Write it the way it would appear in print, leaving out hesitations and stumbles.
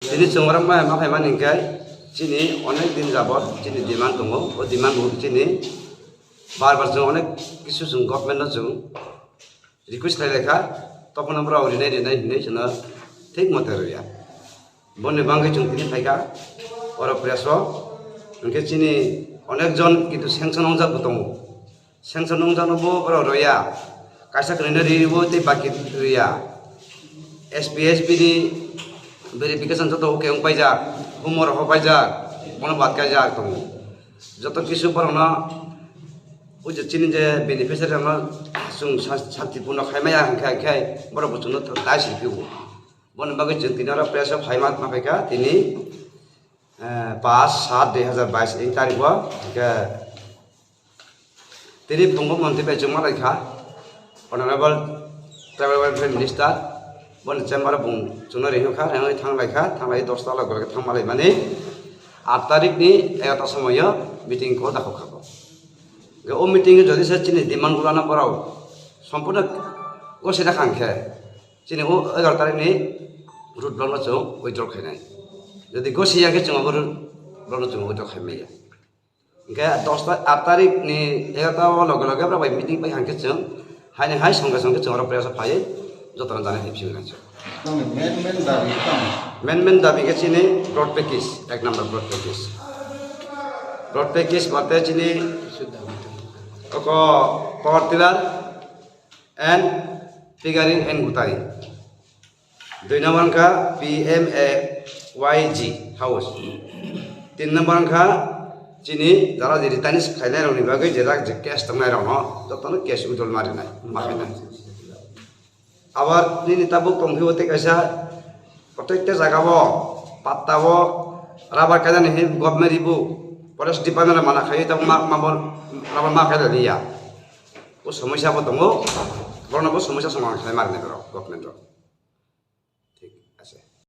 Jadi seorang makai maningkai, sini onek din jabot, sini demand tunggu, demand buat sini, bar jeng onek kisu jeng government jeng, request lekha, topon nomor awal ini cina, take motor ya, bonne bangke jeng tini faika, orang preso, mungkin sini onek jon itu sanction nongja butong, sanction nongja nobo orang roya, kaisa kena ribu te bakit roya, SPS di verification joto oke ong paijak, humor ho paijak, mono bat kaijak tong. Joto kisu parona uje chini je beneficiary ma sung santipurno khaimaya khai boro butuno to taisi piu. Bon bagi jentinara presa khaimat mapeka tini 5/7/2022 এই তারিখ তিনি পঙ্গু মন্ত্রী পেজমা লেখা honourable travel welfare minister bon chamber bung chuna rehu kha yang thanglai 10 ta log thangmalai mane 8 tarik ni 11 সময় meeting ko dakho khabo ge o meeting e jodi se chini demand gulana parao সম্পূর্ণ o seta khangkhe chini o 11 tarik ni root block no chung withdraw khainai jodi go siya ke chung abur block no chung withdraw khaimai ge 8 tarik ni 11 ta log pra bai meeting bai hangke chung haine hai songe songe chung ro presa phai jotoran jane hepsi gancho men dabi ke chini broad package ek number broad package bate chini oko power tiller and figuring and gutari 2 number ka PMAYG house 3 number ka chini jara jeri tanis khailai roni bagai jera je cash tangai rono jotono cash withdrawal marinai makinai আবার তিনি তাবুক কমফিউতে কাইসা প্রত্যেকটা জায়গাবো পাত্তাবো rubber কাজানি হে government রিবু forest department মানা খাই তাব মাবল rubber মা খাইলে লিয়া ও সমস্যা বতঙ্গ বর্ণব সমস্যা সমাধান খাই মারনে করো গভর্নমেন্ট